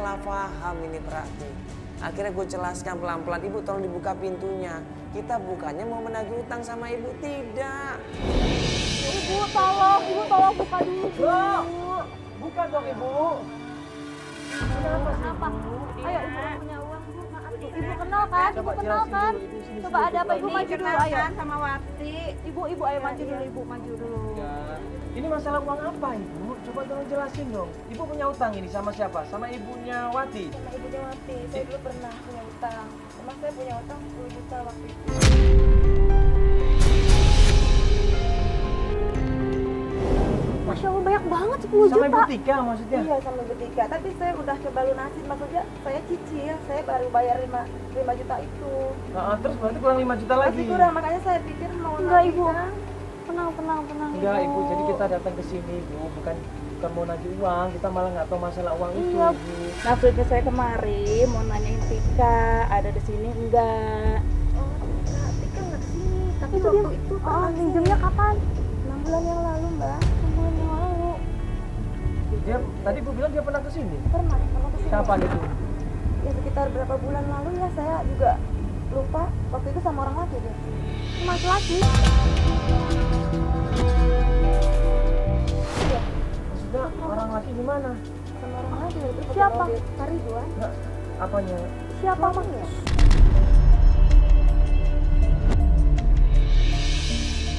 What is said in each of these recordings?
salah paham ini Prati. Akhirnya gue jelaskan pelan-pelan, Ibu tolong dibuka pintunya. Kita bukannya mau menagih utang sama Ibu, tidak. Ibu tolong buka dulu. Buka dong Ibu. Kenapa? Ayo Ibu punya uang Bu, maaf Ibu kenal kan? Ibu kenal kan? Coba ada apa Ibu maju dulu ayo. Sama Wati. Ibu ayo maju dulu Ibu, maju dulu. Ini masalah uang apa Ibu? Coba tolong jelasin dong. Ibu punya utang ini sama siapa? Sama ibunya Wati? Sama ibunya Wati. Saya dulu pernah punya utang. Sama saya punya utang 10 juta waktu itu. Masya Allah banyak banget 10 juta. Sama Ibu Tika maksudnya? Iya sama Ibu Tika. Tapi saya udah coba lunasin. Maksudnya saya cicil. Saya baru bayar 5 juta itu. Terus berarti kurang 5 juta lagi? Masih kurang. Makanya saya pikir mau Enggak nagih Ibu. kan. Tenang Enggak Ibu, jadi kita datang ke sini Ibu, bukan mau nagih uang, kita malah nggak tahu masalah uang itu Iya. Ibu. Maksudnya saya kemari mau nanyain Tika ada di sini enggak? Oh enggak, Tika nggak kesini. Tapi Itu waktu dia, itu minjemnya kapan? 6 bulan yang lalu Mbak. 6 bulan yang lalu. Dia tadi Ibu bilang dia pernah ke sini. Pernah kesini. Kapan itu? Ya sekitar berapa bulan lalu ya saya juga lupa. Waktu itu sama orang laki deh. Sama laki. Iya, Maksudnya orang laki gimana? sama orang laki itu pakai Siapa? mobil Pariduan. Enggak, apanya? Siapa Mas? Suaminya.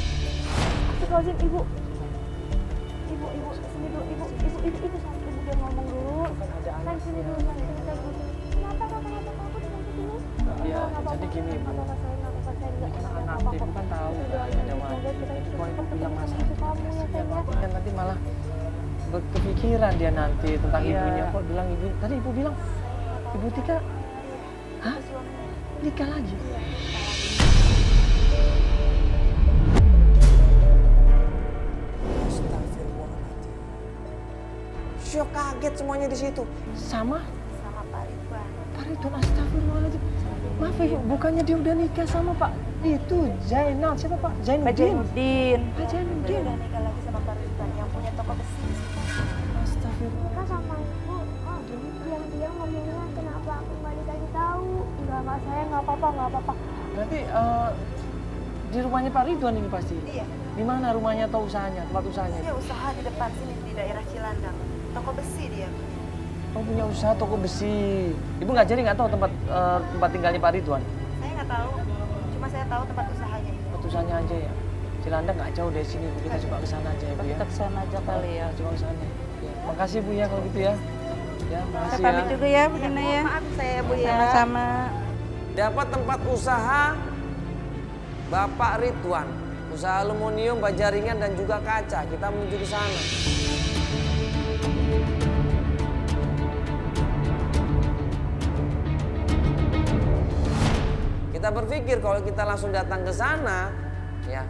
Astagfirullahaladzim Ibu. Ibu sini dulu Ibu sama Ibu biar ngomong dulu. Ada Sayang sini dulu sayang sini. Kenapa aku dengan sini? Ya, jadi gini Ibu. Apa-apa sayang, apa-apa sayang enggak Anak apa-apa Ibu kok. kan tahu Udah, ada semoga Wati. kita Jadi cepat kalau Ibu ketemu bilang sama masalah cucu kamu ya sayang ya. kan nanti malah berkepikiran dia nanti tentang Iya. ibunya. Kok bilang ibu, tadi Ibu bilang Ibu Tika, hah? Nikah lagi? Astagfirullahaladzim. Syok kaget semuanya di situ. Sama Pak Ridwan. Pak Ridwan, astagfirullahaladzim. Maaf Ibu, bukannya dia udah nikah sama Pak itu Zainal, siapa Pak? Pak Zainuddin. Jainuddin. Pak Dia Zainuddin. udah nikah lagi sama Pak Ridwan yang punya toko besi. Astagfirullah. Kita sama Ibu, diam-diam ngomongnya kenapa aku nggak dikasih tahu? Enggak sayang, nggak apa-apa. Berarti di rumahnya Pak Ridwan ini pasti? Iya. Di mana rumahnya atau usahanya, tempat usahanya? Dia usaha di depan sini di daerah Cilandak. Toko besi dia. Oh, punya usaha toko besi. Ibu nggak tahu tempat tinggalnya Pak Ridwan? Saya nggak tahu. Cuma saya tahu tempat usahanya. Tempat usahanya aja ya. Cilandak nggak jauh dari sini, Bu. Kita coba ke sana aja ya, Bu ya. Kita kesana aja kali ya. Coba ke sana. Ya. Makasih Bu ya kalau gitu ya. Ya, Saya makasih pamit ya. juga ya Bu Dina ya. Maaf saya Bu ya. Sama-sama. Dapat tempat usaha Bapak Ridwan. Usaha aluminium, baja ringan dan juga kaca. Kita menuju ke sana. Kita berpikir kalau kita langsung datang ke sana, ya,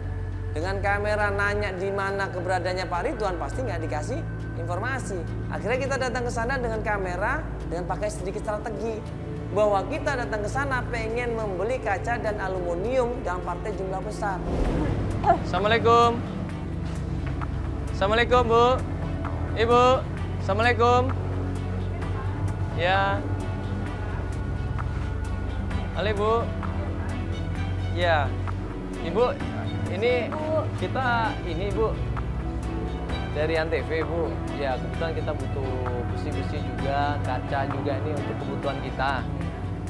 dengan kamera nanya di mana keberadaannya Pak Ridwan pasti nggak dikasih informasi. Akhirnya kita datang ke sana dengan kamera dengan pakai sedikit strategi bahwa kita datang ke sana pengen membeli kaca dan aluminium dalam partai jumlah besar. Assalamualaikum. Assalamualaikum Bu. Ibu. Assalamualaikum. Ya. Halo Bu. Ya. Ibu, ini kita Bu dari Antv Bu. Ya, kebetulan kita butuh besi-besi juga, kaca juga ini untuk kebutuhan kita.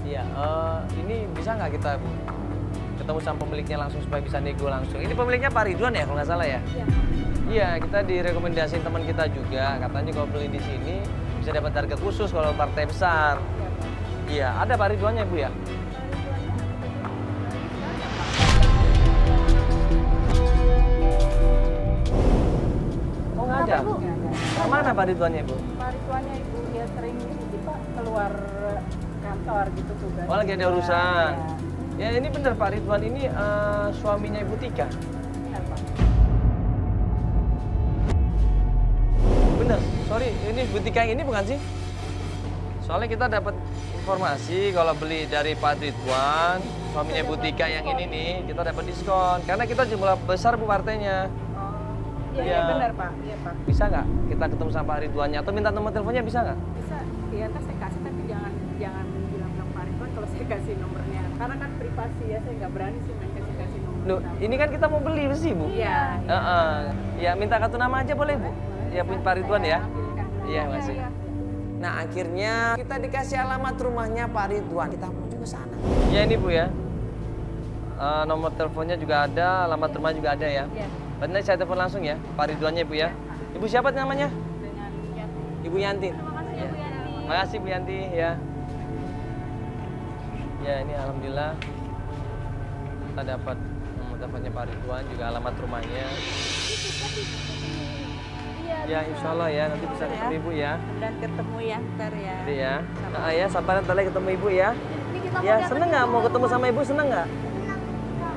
Iya, ini bisa nggak kita Bu ketemu sama pemiliknya langsung supaya bisa nego langsung. Ini pemiliknya Pak Ridwan ya kalau nggak salah ya? Iya. Iya, kita direkomendasiin teman kita juga. Katanya kalau beli di sini bisa dapat harga khusus kalau partai besar. Iya, ada Pak Ridwannya Bu ya? Oh nggak ada? Bu? Kemana Pak Ridwannya Bu? Pak Ridwannya Ibu dia sering ini Pak keluar kantor gitu tugas. Oh lagi ada urusan. Ya, Ya ini benar Pak Ridwan ini suaminya Ibu Tika. benar, Pak. Bener, sorry ini Ibu Tika yang ini bukan sih? Soalnya kita dapat informasi kalau beli dari Pak Ridwan, suaminya Ibu Tika yang ini nih, kita dapat diskon. Karena kita jumlah besar Bu partainya. Iya, Iya. benar Pak. Iya Pak. Bisa nggak kita ketemu sama Pak Ridwannya atau minta nomor teleponnya bisa nggak? Bisa. Iya, ntar saya kasih. jangan bilang Pak Ridwan kalau saya kasih nomornya. Karena kan privasi ya, saya nggak berani sih main kasih nomor. Loh, ini kan kita mau beli besi, Bu. Iya. Ya, minta kartu nama aja boleh, Bu? Ya, Pak Ridwan ya. Iya, makasih. Nah akhirnya kita dikasih alamat rumahnya Pak Ridwan. Kita menuju ke sana. Ya ini Bu ya. Nomor teleponnya juga ada, alamat rumah juga ada ya. Iya. Berarti nanti saya telepon langsung ya, Pak Ridwannya Bu ya. Ibu siapa namanya? Dengan Ibu Yanti. Makasih Bu Yanti ya. Ya ini alhamdulillah kita dapat nomor teleponnya Pak Ridwan, juga alamat rumahnya. Ya insya Allah ya, nanti bisa ketemu Ibu ya. dan ketemu ya ntar ya. Jadi ya. Nah, ya sabar ntar lagi ketemu Ibu ya. Ini kita Ya seneng nggak mau ketemu sama Ibu, seneng nggak?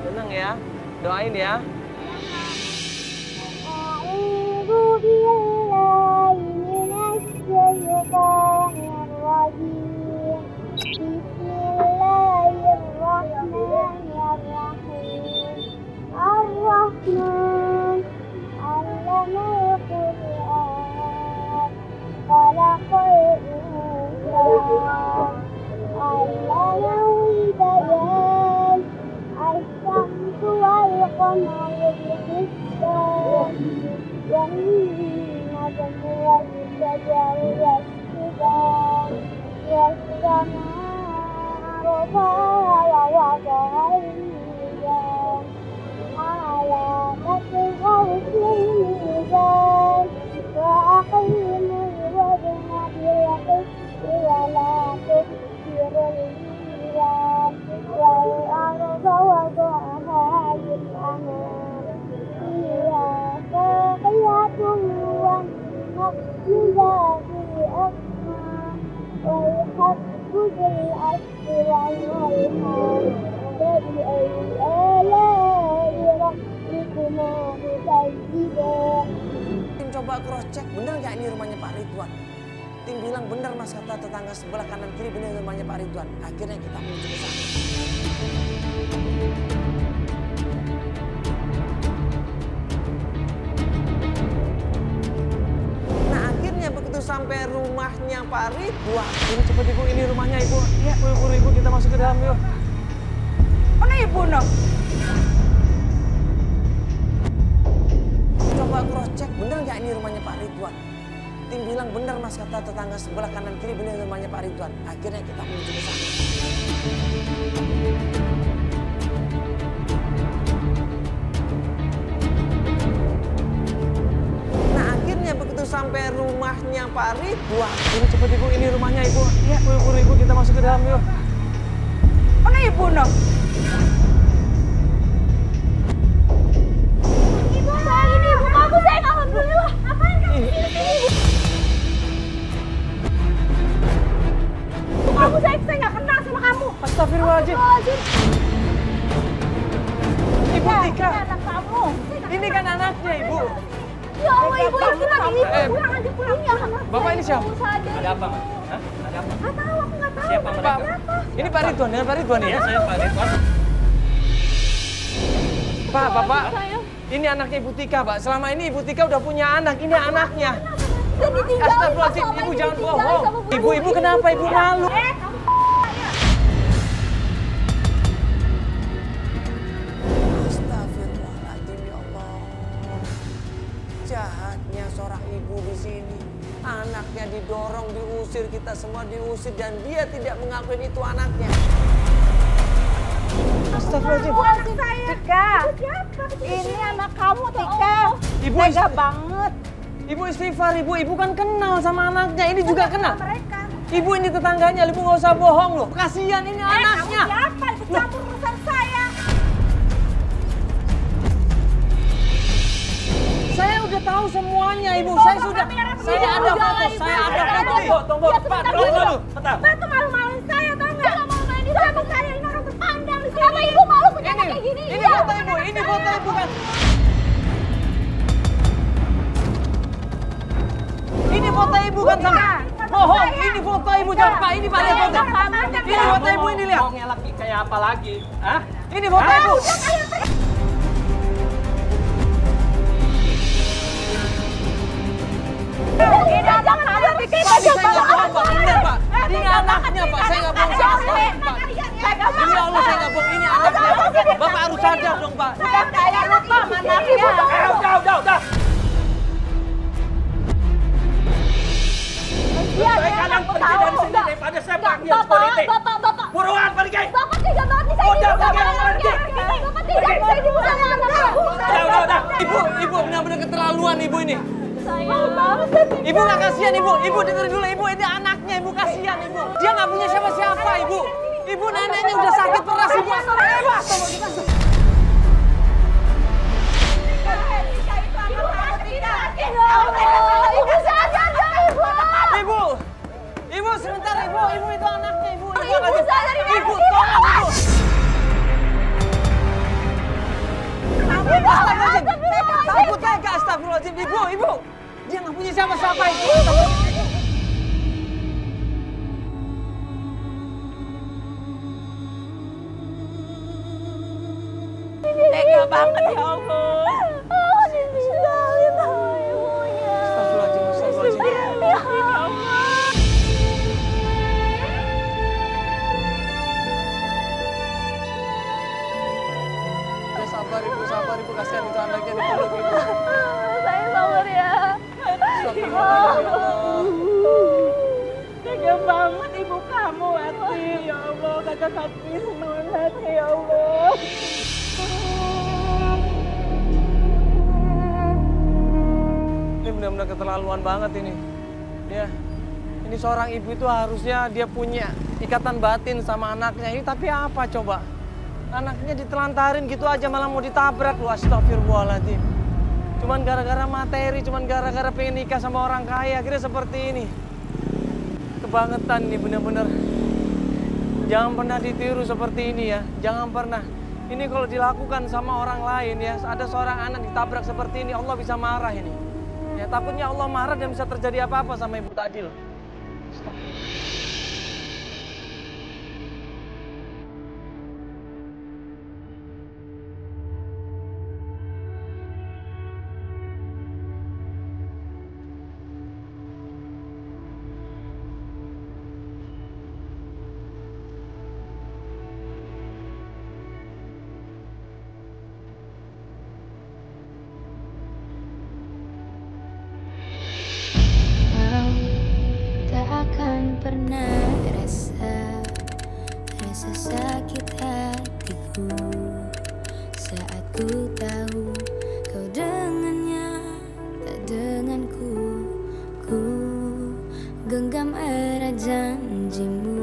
Seneng ya. Doain ya. أعوذ بالله من الشيطان الرجيم بسم الله الرحمن الرحيم الرحمن علم القرآن خلق الإنسان علمه البيان الشمس والقمر بحسبان والنجم والشجر يسجدان والسماء رفعها ووضع الميزان على تطغوا في الميزان وأقيموا الوزن بالقسط ولا تخسروا الميزان والأرض وضعها للأنام فيها فاكهة والنخل ذات الأكمام والحب ذو العصف والريحان فبأي آلاء ربكما تكذبان. Tim coba cross check, bener nggak ini rumahnya Pak Ridwan? Tim bilang bener Mas, kata tetangga sebelah kanan kiri bener rumahnya Pak Ridwan. Akhirnya kita menuju ke sana. Nah akhirnya begitu sampai rumahnya Pak Ridwan. Ini cepet Ibu, ini rumahnya Ibu. Iya. Buru-buru Ibu, kita masuk ke dalam yuk. Mana ibu no? Coba cross check, bener nggak ini rumahnya Pak Ridwan? Tim bilang bener Mas, kata tetangga sebelah kanan kiri bener rumahnya Pak Ridwan. Akhirnya kita menuju ke sana. Nah akhirnya begitu sampai rumahnya Pak Ridwan. Ini cepet Ibu, ini rumahnya Ibu. Iya. Buru-buru Ibu, kita masuk ke dalam yuk. Mana ibu no? Ibu, saya ini ibu kamu, saya alhamdulillah. Apaan kamu di sini, ibu? Ibu kamu, saya nggak kenal sama kamu. Astagfirullahaladzim. Ibu Tika. Ini anak kamu. Ini kan anaknya Ibu. Ya Allah, ibu ini lagi ibu. Eh, Pulang aja, pulang. Ini anak Bapak ini siapa? Ada apa, Mas? Hah? Ada apa? Nggak tahu, aku nggak tahu. Siapa mereka? Ini Pak Ridwan, dengan Pak Ridwan ya? Saya Pak Ridwan. Pak, Bapak, ini anaknya Ibu Tika, Pak. Selama ini Ibu Tika udah punya anak, ini anaknya. Dan ditinggalin Astagfirullahaladzim, sama Ibu ini, jangan ditinggalin bohong. sama bu. Ibu kenapa Ibu malu? Astagfirullahaladzim ya Allah. Jahatnya seorang ibu di sini. Anaknya didorong, diusir, kita semua diusir dan dia tidak mengakui itu anaknya. Astagfirullahaladzim. Anak saya. Tika. Ibu siapa? Ini anak kamu Tika. Ibu Tega banget. Ibu istighfar, Ibu kan kenal sama anaknya. Ini juga kenal. Mereka. Ibu ini tetangganya, Ibu nggak usah bohong loh. Kasihan ini anaknya. Kamu siapa? Ikut campur urusan saya. Saya udah tahu semuanya, Ibu. Saya sudah. Saya ada foto. Saya ada foto. Tunggu, Pak. Tunggu dulu. Bentar. Pak tuh malu-maluin saya, tau nggak? Dia malu-maluin ini sama saya, ini orang berpandang di sini. Kenapa ibu malu punya anak kayak gini? Ini foto Ibu. Ini foto Ibu kan. Ini foto Ibu kan sama. Bohong. Ini foto Ibu jangan Pak. Ini Pak lihat foto. Ini foto Ibu ini lihat. Mau ngelak kayak apa lagi? Hah? Ini foto Ibu. Jangan bikin Pak, ini saya nggak bohong, Pak. Bener, Pak. Ini anaknya Pak, saya nggak bohong sama sekali Pak. Demi Allah saya nggak bohong, ini anaknya Pak. Bapak harus sadar dong Pak. Saya lupa anaknya. Udah. Baik kalian pergi dari sini daripada saya panggil security. Bapak. Buruan pergi. Bapak tidak banget saya Udah, hidup sama pergi, anaknya. pergi. Bapak tidak bisa hidup sama anaknya. Udah. Ibu benar-benar keterlaluan ibu ini. Saya Ibu nggak kasihan ibu dengerin dulu ibu, ini anaknya ibu, kasihan ibu. Dia nggak punya siapa-siapa ibu. Ibu neneknya udah sakit keras ibu. Ibu sadar dong ibu. Ibu sebentar ibu itu anaknya ibu. Ibu sadar Ibu tolong ibu. Astagfirullahaladzim, ibu. Dia nggak punya siapa-siapa ibu. Tega banget ya Allah. Aku ditinggalin sama ibunya. Astagfirullahaladzim. Ya Allah. Ya sabar ibu, kasihan itu anaknya dipeluk ibu. Saya sabar ya. Astagfirullahaladzim ya Allah. Tega banget ibu kamu, Hati. Ya Allah, kakak Hati senang hati ya Allah. Ini benar-benar keterlaluan banget ini. Ya, ini seorang ibu itu harusnya dia punya ikatan batin sama anaknya. Ini tapi apa coba? Anaknya ditelantarin gitu aja malah mau ditabrak lu. Astagfirullahaladzim. Cuman gara-gara materi, cuman gara-gara pengen nikah sama orang kaya, akhirnya seperti ini. Kebangetan nih bener-bener. Jangan pernah ditiru seperti ini ya, jangan pernah. Ini kalau dilakukan sama orang lain ya, ada seorang anak ditabrak seperti ini, Allah bisa marah ini. Ya takutnya Allah marah dan bisa terjadi apa-apa sama ibu tadi loh. Tak akan pernah rasa sakit hatiku saat ku tahu kau dengannya tak denganku. Ku genggam erat janjimu